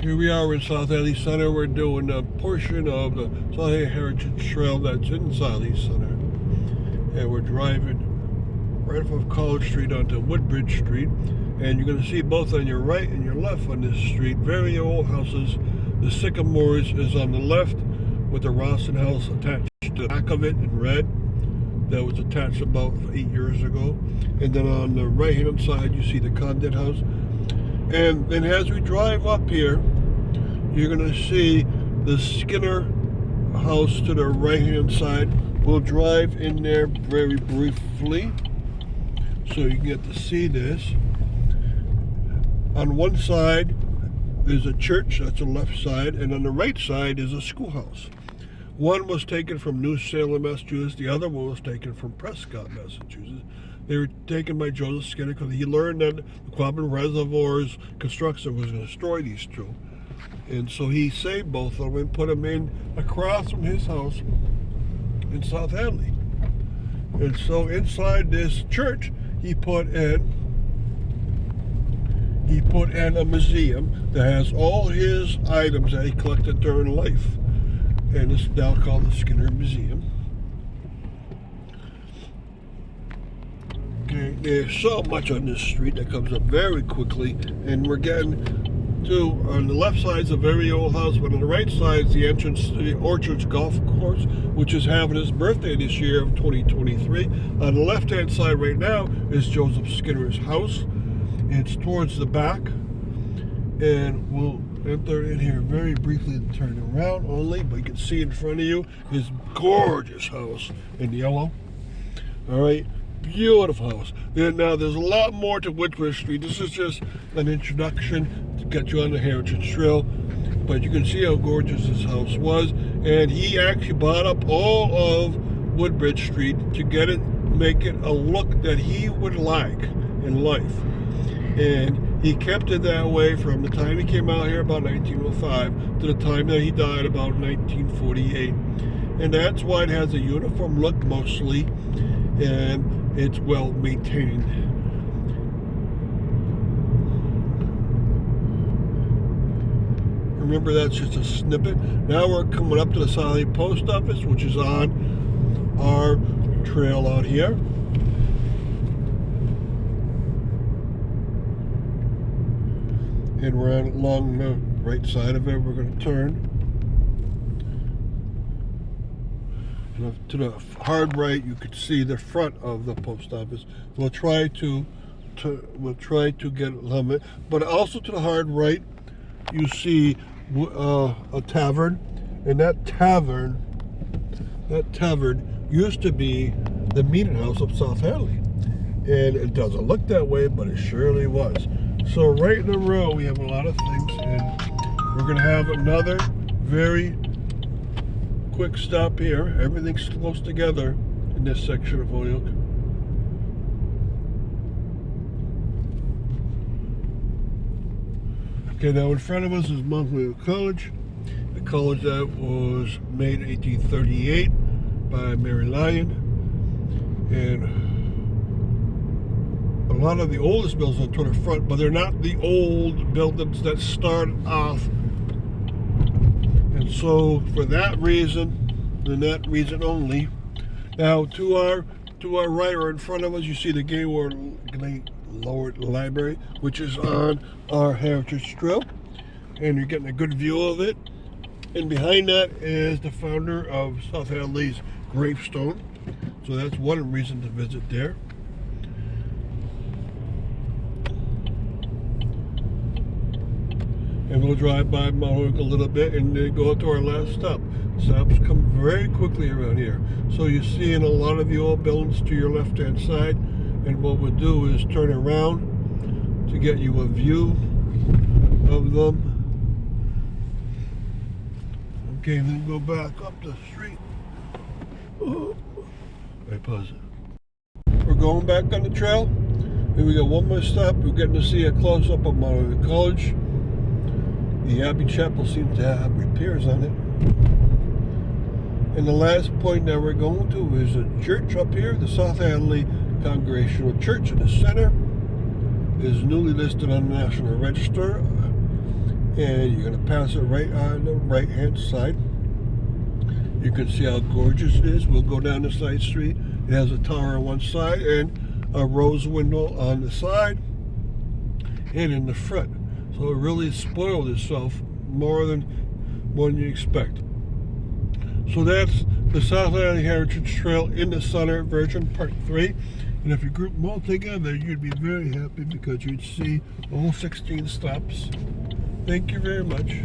Here we are in South Hadley Center. We're doing a portion of the South Hadley Heritage Trail that's in South Hadley Center. And we're driving right off of College Street onto Woodbridge Street. And you're going to see both on your right and your left on this street very old houses. The Sycamores is on the left with the Rawson House attached to the back of it in red. That was attached about 8 years ago. And then on the right hand side you see the Condit House. And then as we drive up here, you're going to see the Skinner house to the right hand side. We'll drive in there very briefly so you can get to see this. On one side there's a church, that's the left side, and on the right side is a schoolhouse. One was taken from New Salem, Massachusetts. The other one was taken from Prescott, Massachusetts. They were taken by Joseph Skinner because he learned that the Quabbin Reservoir's construction was going to destroy these two. And so he saved both of them and put them in across from his house in South Hadley. And so inside this church, he put in a museum that has all his items that he collected during life. And it's now called the Skinner Museum. Okay, there's so much on this street that comes up very quickly, and we're getting to, on the left side is a very old house, but on the right side is the entrance to the Orchards Golf Course, which is having its birthday this year of 2023. On the left hand side right now is Joseph Skinner's house. It's towards the back, and we'll enter in here very briefly and turn around only, but you can see in front of you his gorgeous house in yellow. All right, beautiful house. Now there's a lot more to Woodbridge Street. This is just an introduction to get you on the Heritage Trail, but you can see how gorgeous his house was. And he actually bought up all of Woodbridge Street to get it, make it a look that he would like in life. And he kept it that way from the time he came out here about 1905 to the time that he died about 1948. And that's why it has a uniform look mostly, and it's well maintained. Remember, that's just a snippet. Now we're coming up to the South Hadley Post Office, which is on our trail out here. And we're along the right side of it. We're going to turn. And to the hard right, you can see the front of the post office. We'll try to get a little bit, but also to the hard right, you see a tavern, and that tavern used to be the meeting house of South Hadley, and it doesn't look that way, but it surely was. So right in a row, we have a lot of things, and we're going to have another very quick stop here. Everything's close together in this section of Holyoke. Okay, now in front of us is Montpelier College, a college that was made in 1838 by Mary Lyon, and a lot of the oldest buildings are toward the front, but they're not the old buildings that started off. And so for that reason, and that reason only, now to our right or in front of us, you see the Gaylord Library, which is on our Heritage Trail, and you're getting a good view of it. And behind that is the founder of South Hadley's gravestone, so that's one reason to visit there. And we'll drive by Mohawk a little bit and then go to our last stop. Stops come very quickly around here. So you're seeing a lot of the old buildings to your left hand side, and what we'll do is turn around to get you a view of them. Okay, then go back up the street. I pause it. We're going back on the trail, and we got one more stop. We're getting to see a close-up of Montpelier College. The Abbey Chapel seems to have repairs on it. And the last point that we're going to is a church up here, the South Hadley Congregational Church in the center. Is newly listed on the National Register. And you're going to pass it right on the right hand side. You can see how gorgeous it is. We'll go down the side street. It has a tower on one side and a rose window on the side and in the front. So it really spoiled itself more than you expect. So that's the South Hadley Heritage Trail in the Center version part 3. And if you group them all together, you'd be very happy because you'd see all 16 stops. Thank you very much.